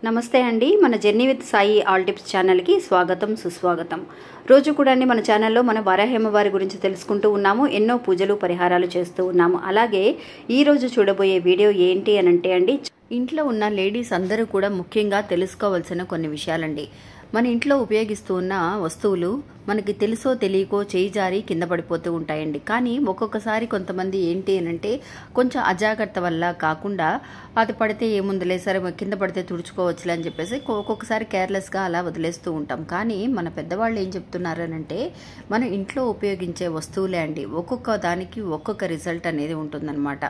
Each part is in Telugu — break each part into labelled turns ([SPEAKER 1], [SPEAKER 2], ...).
[SPEAKER 1] నమస్తే అండి. మన journey with Sai all tips ఛానల్కి స్వాగతం సుస్వాగతం. రోజు కూడా మన ఛానల్లో మన వరాహమ్మవారి గురించి తెలుసుకుంటూ ఉన్నాము. ఎన్నో పూజలు పరిహారాలు చేస్తూ ఉన్నాము. అలాగే ఈరోజు చూడబోయే వీడియో ఏంటి అని అంటే అండి, ఇంట్లో ఉన్న లేడీస్ అందరూ కూడా ముఖ్యంగా తెలుసుకోవాల్సిన కొన్ని విషయాలండి. మన ఇంట్లో ఉపయోగిస్తూ ఉన్న వస్తువులు మనకి తెలుసో తెలియకో చేయి జారి కింద పడిపోతూ ఉంటాయండి. కానీ ఒక్కొక్కసారి కొంతమంది ఏంటి అని అంటే కొంచెం అజాగ్రత్త వల్ల కాకుండా అది పడితే ఏముందిలే, సరే కింద పడితే తుడుచుకోవచ్చులే అని చెప్పేసి ఒక్కొక్కసారి కేర్లెస్గా అలా వదిలేస్తూ ఉంటాం. కానీ మన పెద్దవాళ్ళు ఏం చెప్తున్నారనంటే, మన ఇంట్లో ఉపయోగించే వస్తువులే అండి, ఒక్కొక్క దానికి ఒక్కొక్క రిజల్ట్ అనేది ఉంటుందన్నమాట.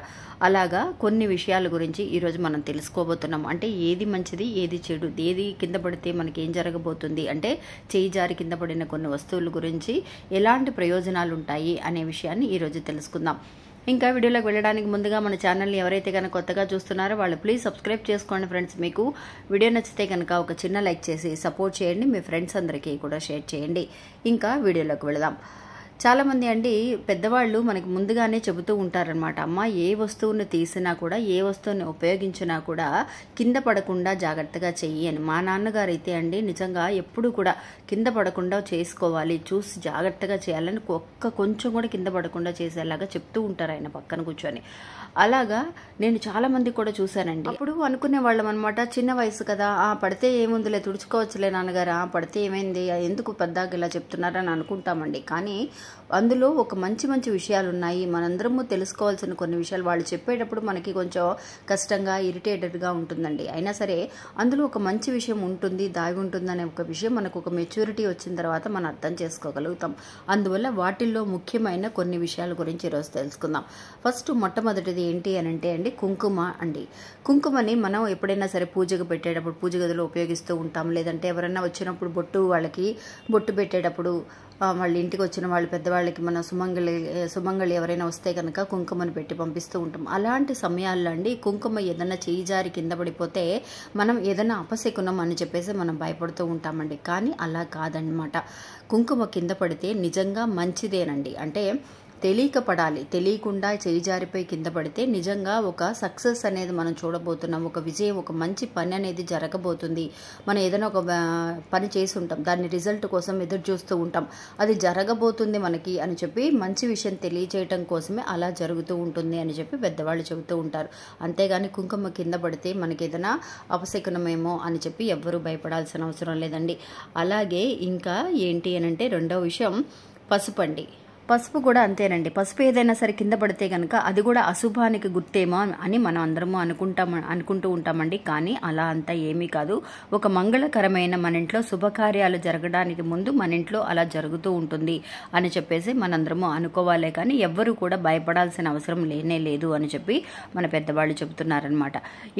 [SPEAKER 1] అలాగా కొన్ని విషయాల గురించి ఈరోజు మనం తెలుసుకోబోతున్నాం. అంటే ఏది మంచిది, ఏది చెడు, ఏది కింద పడితే మనకి ఏం జరగబోతుంది, అంటే చేయి జారి కింద పడిన కొన్ని వస్తువుల గురించి ఎలాంటి ప్రయోజనాలు ఉంటాయి అనే విషయాన్ని ఈరోజు తెలుసుకుందాం. ఇంకా వీడియోలోకి వెళ్ళడానికి ముందుగా మన ఛానల్ని ఎవరైతే కనుక కొత్తగా చూస్తున్నారో వాళ్ళు ప్లీజ్ సబ్స్క్రైబ్ చేసుకోండి ఫ్రెండ్స్. మీకు వీడియో నచ్చితే కనుక ఒక చిన్న లైక్ చేసి సపోర్ట్ చేయండి. మీ ఫ్రెండ్స్ అందరికీ కూడా షేర్ చేయండి. ఇంకా వీడియోలోకి వెళదాం. చాలామంది అండి పెద్దవాళ్ళు మనకి ముందుగానే చెబుతూ ఉంటారనమాట, అమ్మ ఏ వస్తువుని తీసినా కూడా, ఏ వస్తువుని ఉపయోగించినా కూడా కింద పడకుండా జాగ్రత్తగా చెయ్యి అని. మా నాన్నగారు అయితే అండి నిజంగా ఎప్పుడు కూడా కింద పడకుండా చేసుకోవాలి, చూసి జాగ్రత్తగా చేయాలని కొంచెం కూడా కింద పడకుండా చేసేలాగా చెప్తూ ఉంటారు ఆయన పక్కన కూర్చొని. అలాగా నేను చాలా మంది కూడా చూశానండి. అప్పుడు అనుకునే వాళ్ళం అనమాట, చిన్న వయసు కదా, పడితే ఏముందిలే, తుడుచుకోవచ్చులే నాన్నగారు, పడితే ఏమైంది, ఎందుకు పెద్దగా ఇలా చెప్తున్నారని అనుకుంటామండి. కానీ అందులో ఒక మంచి మంచి విషయాలు ఉన్నాయి. మనందరము తెలుసుకోవాల్సిన కొన్ని విషయాలు వాళ్ళు చెప్పేటప్పుడు మనకి కొంచెం కష్టంగా, ఇరిటేటెడ్గా ఉంటుందండి. అయినా సరే అందులో ఒక మంచి విషయం ఉంటుంది, దాగి ఉంటుందనే ఒక విషయం మనకు ఒక మెచ్యూరిటీ వచ్చిన తర్వాత మనం అర్థం చేసుకోగలుగుతాం. అందువల్ల వాటిల్లో ముఖ్యమైన కొన్ని విషయాల గురించి ఈరోజు తెలుసుకుందాం. ఫస్ట్ మొట్టమొదటిది ఏంటి అని అంటే అండి, కుంకుమ అండి. కుంకుమని మనం ఎప్పుడైనా సరే పూజకు పెట్టేటప్పుడు పూజ గదిలో ఉపయోగిస్తూ ఉంటాం. లేదంటే ఎవరైనా వచ్చినప్పుడు వాళ్ళకి బొట్టు పెట్టేటప్పుడు, వాళ్ళ ఇంటికి వచ్చిన వాళ్ళు పెద్దవాళ్ళకి మన సుమంగళి ఎవరైనా వస్తే కనుక కుంకుమని పెట్టి పంపిస్తూ ఉంటాం. అలాంటి సమయాల్లో అండి కుంకుమ ఏదైనా చేయి జారి కింద పడిపోతే మనం ఏదైనా అపశకునం అని చెప్పేసి మనం భయపడుతూ ఉంటామండి. కానీ అలా కాదన్నమాట. కుంకుమ కింద పడితే నిజంగా మంచిదేనండి. అంటే తెలియక పడాలి, తెలియకుండా చేయి జారిపోయి కింద పడితే నిజంగా ఒక సక్సెస్ అనేది మనం చూడబోతున్నాం, ఒక విజయం, ఒక మంచి పని అనేది జరగబోతుంది. మనం ఏదైనా ఒక పని చేసి ఉంటాం, దాని రిజల్ట్ కోసం ఎదురు చూస్తూ ఉంటాం, అది జరగబోతుంది మనకి అని చెప్పి మంచి విషయం తెలియచేయటం కోసమే అలా జరుగుతూ ఉంటుంది అని చెప్పి పెద్దవాళ్ళు చెబుతూ ఉంటారు. అంతేగాని కుంకుమ కింద పడితే మనకి ఏదైనా అపశకునమేమో అని చెప్పి ఎవ్వరూ భయపడాల్సిన అవసరం లేదండి. అలాగే ఇంకా ఏంటి అని అంటే రెండో విషయం పసుపు అండి. పసుపు కూడా అంతేనండి. పసుపు ఏదైనా సరే కింద పడితే కనుక అది కూడా అశుభానికి గుర్తేమో అని మనం అందరము అనుకుంటూ ఉంటామండి. కానీ అలా అంతా ఏమీ కాదు. ఒక మంగళకరమైన మన ఇంట్లో శుభకార్యాలు జరగడానికి ముందు మన ఇంట్లో అలా జరుగుతూ ఉంటుంది అని చెప్పేసి మనందరము అనుకోవాలే. కానీ ఎవ్వరూ కూడా భయపడాల్సిన అవసరం లేనే లేదు అని చెప్పి మన పెద్దవాళ్ళు చెబుతున్నారనమాట.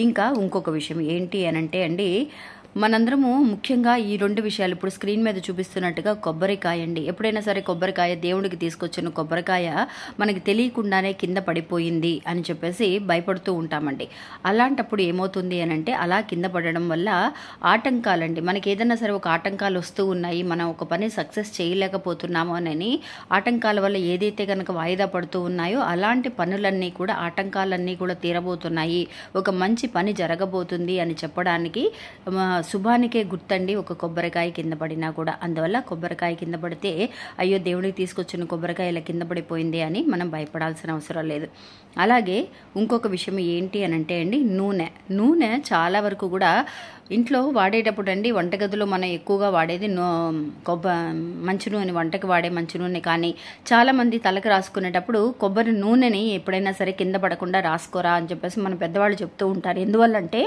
[SPEAKER 1] ఇంకా ఇంకొక విషయం ఏంటి అని అంటే అండి, మనందరము ముఖ్యంగా ఈ రెండు విషయాలు ఇప్పుడు స్క్రీన్ మీద చూపిస్తున్నట్టుగా కొబ్బరికాయ అండి. ఎప్పుడైనా సరే కొబ్బరికాయ, దేవుడికి తీసుకొచ్చిన కొబ్బరికాయ మనకి తెలియకుండానే కింద పడిపోయింది అని చెప్పేసి భయపడుతూ ఉంటామండి. అలాంటప్పుడు ఏమవుతుంది అని అంటే, అలా కింద పడడం వల్ల ఆటంకాలండి, మనకి ఏదైనా సరే ఒక ఆటంకాలు వస్తూ ఉన్నాయి, మనం ఒక పని సక్సెస్ చేయలేకపోతున్నాము అని ఆటంకాల వల్ల ఏదైతే కనుక వాయిదా పడుతూ ఉన్నాయో అలాంటి పనులన్నీ కూడా, ఆటంకాలన్నీ కూడా తీరబోతున్నాయి, ఒక మంచి పని జరగబోతుంది అని చెప్పడానికి శుభానికే గుర్తండి ఒక కొబ్బరికాయ కింద పడినా కూడా. అందువల్ల కొబ్బరికాయ కింద పడితే అయ్యో దేవుడికి తీసుకొచ్చిన కొబ్బరికాయ ఇలా కింద పడిపోయింది అని మనం భయపడాల్సిన అవసరం లేదు. అలాగే ఇంకొక విషయం ఏంటి అని అంటే అండి, నూనె చాలా వరకు కూడా ఇంట్లో వాడేటప్పుడు అండి, వంటగదిలో మనం ఎక్కువగా వాడేది మంచి నూనె, వంటకి వాడే మంచి నూనె. కానీ చాలామంది తలకు రాసుకునేటప్పుడు కొబ్బరి నూనెని ఎప్పుడైనా సరే కింద పడకుండా రాసుకోరా అని చెప్పేసి మన పెద్దవాళ్ళు చెప్తూ ఉంటారు. ఎందువల్లంటే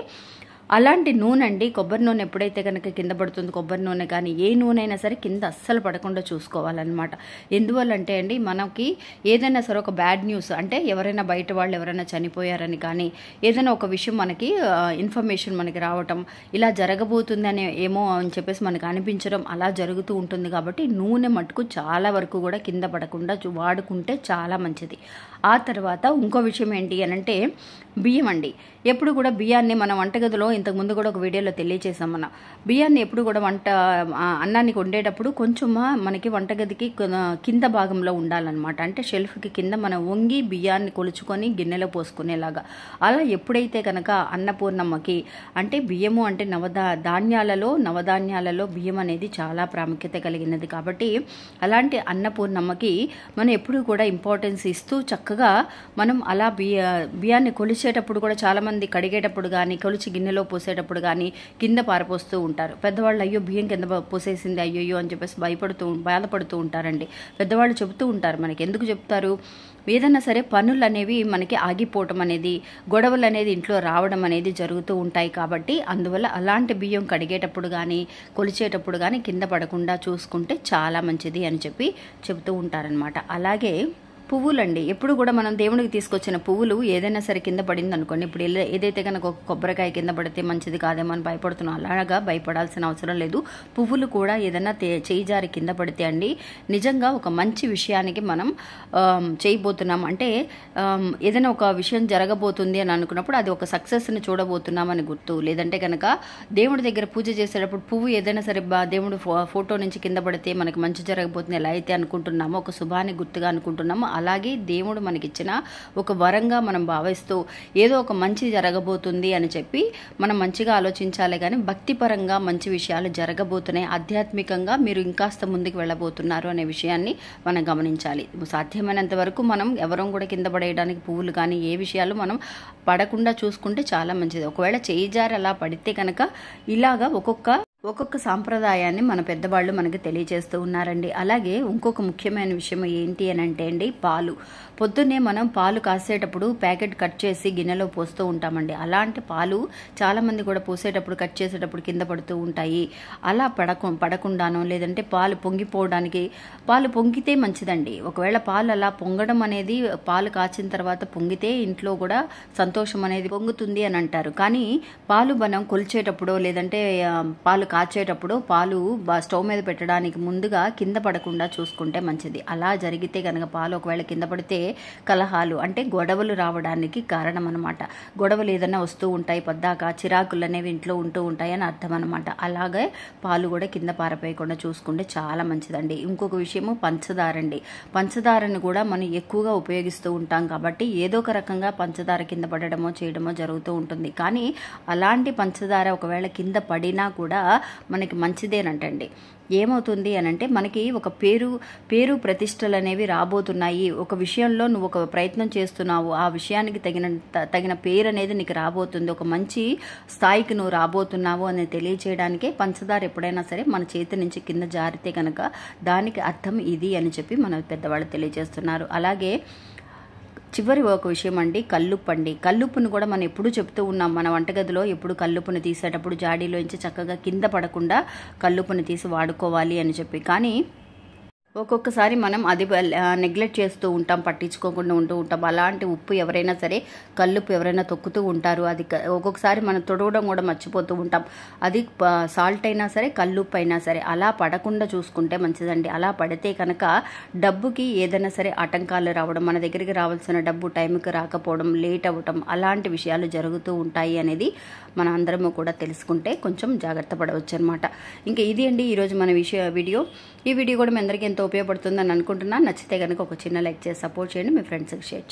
[SPEAKER 1] అలాంటి నూనె అండి, కొబ్బరి నూనె ఎప్పుడైతే కనుక కింద పడుతుంది, కొబ్బరి నూనె కానీ ఏ నూనె అయినా సరే కింద అస్సలు పడకుండా చూసుకోవాలన్నమాట. ఎందువల్లంటే అండి, మనకి ఏదైనా సరే ఒక బ్యాడ్ న్యూస్, అంటే ఎవరైనా బయట వాళ్ళు ఎవరైనా చనిపోయారని కానీ, ఏదైనా ఒక విషయం మనకి ఇన్ఫర్మేషన్ మనకి రావటం, ఇలా జరగబోతుందని ఏమో అని చెప్పేసి మనకు అనిపించడం అలా జరుగుతూ ఉంటుంది. కాబట్టి నూనె మటుకు చాలా వరకు కూడా కింద పడకుండా వాడుకుంటే చాలా మంచిది. ఆ తర్వాత ఇంకో విషయం ఏంటి అని అంటే బియ్యం అండి. ఎప్పుడు కూడా బియ్యాన్ని మనం వంటగదిలో ఇంతకుముందు కూడా ఒక వీడియోలో తెలియజేసాం మనం. బియ్యాన్ని ఎప్పుడు కూడా అన్నానికి వండేటప్పుడు కొంచెం మనకి వంటగదికి కింద భాగంలో ఉండాలన్నమాట. అంటే షెల్ఫ్కి కింద మనం వంగి బియ్యాన్ని కొలుచుకొని గిన్నెలో పోసుకునేలాగా. అలా ఎప్పుడైతే కనుక అన్నపూర్ణమ్మకి అంటే బియ్యము అంటే నవధాన్యాలలో బియ్యం అనేది చాలా ప్రాముఖ్యత కలిగినది కాబట్టి అలాంటి అన్నపూర్ణమ్మకి మనం ఎప్పుడు కూడా ఇంపార్టెన్స్ ఇస్తూ చక్కగా మనం అలా బియ్యాన్ని కొలిచేటప్పుడు కూడా చాలామంది కడిగేటప్పుడు కానీ కొలిచి గిన్నెలో పోసేటప్పుడు కానీ కింద పారపోస్తూ ఉంటారు. పెద్దవాళ్ళు అయ్యో బియ్యం కింద పోసేసింది అయ్యో అని చెప్పేసి బాధపడుతూ ఉంటారండి. పెద్దవాళ్ళు చెబుతూ ఉంటారు. మనకి ఎందుకు చెప్తారు, ఏదైనా సరే పనులు అనేవి మనకి ఆగిపోవటం అనేది, గొడవలు అనేది ఇంట్లో రావడం అనేది జరుగుతూ ఉంటాయి కాబట్టి అందువల్ల అలాంటి బియ్యం కడిగేటప్పుడు కానీ కొలిచేటప్పుడు కానీ కింద పడకుండా చూసుకుంటే చాలా మంచిది అని చెప్పి చెబుతూ ఉంటారనమాట. అలాగే పువ్వులండి, ఎప్పుడు కూడా మనం దేవుడికి తీసుకొచ్చిన పువ్వులు ఏదైనా సరే కింద పడింది అనుకోండి, ఇప్పుడు ఏదైతే కనుక ఒక కొబ్బరికాయ కింద పడితే మంచిది కాదేమో అని భయపడుతున్నాం, అలాగా భయపడాల్సిన అవసరం లేదు. పువ్వులు కూడా ఏదైనా చేయి జారి కింద పడితే అండి నిజంగా ఒక మంచి విషయానికి మనం చేయబోతున్నాం. అంటే ఏదైనా ఒక విషయం జరగబోతుంది అని అనుకున్నప్పుడు అది ఒక సక్సెస్ని చూడబోతున్నాం అని గుర్తు. లేదంటే కనుక దేవుడి దగ్గర పూజ చేసేటప్పుడు పువ్వు ఏదైనా సరే దేవుడు ఫోటో నుంచి కింద పడితే మనకి మంచి జరగబోతుంది ఎలా అయితే అనుకుంటున్నామో, ఒక శుభాన్ని గుర్తుగా అనుకుంటున్నామో, అలాగే దేవుడు మనకిచ్చిన ఒక వరంగా మనం భావిస్తూ ఏదో ఒక మంచి జరగబోతుంది అని చెప్పి మనం మంచిగా ఆలోచించాలి. కానీ భక్తిపరంగా మంచి విషయాలు జరగబోతున్నాయి, ఆధ్యాత్మికంగా మీరు ఇంకాస్త ముందుకు వెళ్ళబోతున్నారు అనే విషయాన్ని మనం గమనించాలి. సాధ్యమైనంత వరకు మనం ఎవరం కూడా కింద పడేయడానికి పువ్వులు కానీ ఏ విషయాలు మనం పడకుండా చూసుకుంటే చాలా మంచిది. ఒకవేళ చేయి జారి అలా పడితే కనుక ఇలాగా ఒక్కొక్క సాంప్రదాయాన్ని మన పెద్దవాళ్ళు మనకి తెలియజేస్తూ ఉన్నారండి. అలాగే ఇంకొక ముఖ్యమైన విషయం ఏంటి అని అంటే అండి, పాలు. పొద్దున్నే మనం పాలు కాసేటప్పుడు ప్యాకెట్ కట్ చేసి గిన్నెలో పోస్తూ ఉంటామండి. అలాంటి పాలు చాలామంది కూడా పోసేటప్పుడు కట్ చేసేటప్పుడు కింద పడుతూ ఉంటాయి. అలా పడకుండానో లేదంటే పాలు పొంగితే మంచిదండి. ఒకవేళ పాలు అలా పొంగడం అనేది, పాలు కాచిన తర్వాత పొంగితే ఇంట్లో కూడా సంతోషం అనేది పొంగుతుంది అని అంటారు. కానీ పాలు మనం కొలిచేటప్పుడు లేదంటే పాలు కాచేటప్పుడు పాలు స్టవ్ మీద పెట్టడానికి ముందుగా కింద పడకుండా చూసుకుంటే మంచిది. అలా జరిగితే కనుక పాలు ఒకవేళ కింద పడితే కలహాలు అంటే గొడవలు రావడానికి కారణం అనమాట. గొడవలు ఏదైనా వస్తూ ఉంటాయి, పద్దాక చిరాకులు అనేవి ఇంట్లో ఉంటూ ఉంటాయి అని అర్థం అనమాట. అలాగే పాలు కూడా కింద పారపోయకుండా చూసుకుంటే చాలా మంచిదండి. ఇంకొక విషయము పంచదారండి. పంచదారను కూడా మనం ఎక్కువగా ఉపయోగిస్తూ ఉంటాం కాబట్టి ఏదో ఒక రకంగా పంచదార కింద పడడమో చేయడమో జరుగుతూ ఉంటుంది. కానీ అలాంటి పంచదార ఒకవేళ కింద పడినా కూడా మనకి మంచిదేనంటండి. ఏమవుతుంది అని అంటే మనకి ఒక పేరు ప్రతిష్టలు అనేవి రాబోతున్నాయి. ఒక విషయంలో నువ్వు ఒక ప్రయత్నం చేస్తున్నావు, ఆ విషయానికి తగిన పేరు అనేది నీకు రాబోతుంది, ఒక మంచి స్థాయికి నువ్వు రాబోతున్నావు అని తెలియచేయడానికే పంచదార ఎప్పుడైనా సరే మన చేతి నుంచి కింద జారితే కనుక దానికి అర్థం ఇది అని చెప్పి మన పెద్దవాళ్ళు తెలియజేస్తున్నారు. అలాగే చివరి ఒక విషయం అండి, కల్లుప్పండి. కల్లుప్పును కూడా మనం ఎప్పుడు చెప్తూ ఉన్నాం, మన వంటగదిలో ఎప్పుడు కల్లుప్పును తీసేటప్పుడు జాడీలోంచి చక్కగా కింద పడకుండా కల్లుప్పును తీసి వాడుకోవాలి అని చెప్పి. కానీ ఒక్కొక్కసారి మనం అది నెగ్లెక్ట్ చేస్తూ ఉంటాం, పట్టించుకోకుండా ఉంటూ ఉంటాం. అలాంటి ఉప్పు ఎవరైనా సరే, కల్లుప్పు ఎవరైనా తొక్కుతూ ఉంటారు, అది ఒక్కొక్కసారి మనం తొడవడం కూడా మర్చిపోతూ ఉంటాం. అది సాల్ట్ అయినా సరే కల్లుప్పు అయినా సరే అలా పడకుండా చూసుకుంటే మంచిదండి. అలా పడితే కనుక డబ్బుకి ఏదైనా సరే ఆటంకాలు రావడం, మన దగ్గరికి రావాల్సిన డబ్బు టైంకి రాకపోవడం, లేట్ అవ్వడం అలాంటి విషయాలు జరుగుతూ ఉంటాయి అనేది మన అందరము కూడా తెలుసుకుంటే కొంచెం జాగ్రత్త పడవచ్చు అనమాట. ఇంకా ఇది అండి ఈరోజు మన వీడియో. ఈ వీడియో కూడా మీ అందరికీ ఎంతో ఉపయోగపడుతుందని అనుకుంటున్నాను. నచ్చితే కనుక ఒక చిన్న లైక్ చేసి సపోర్ట్ చేయండి, మీ ఫ్రెండ్స్కి షేర్ చేయండి.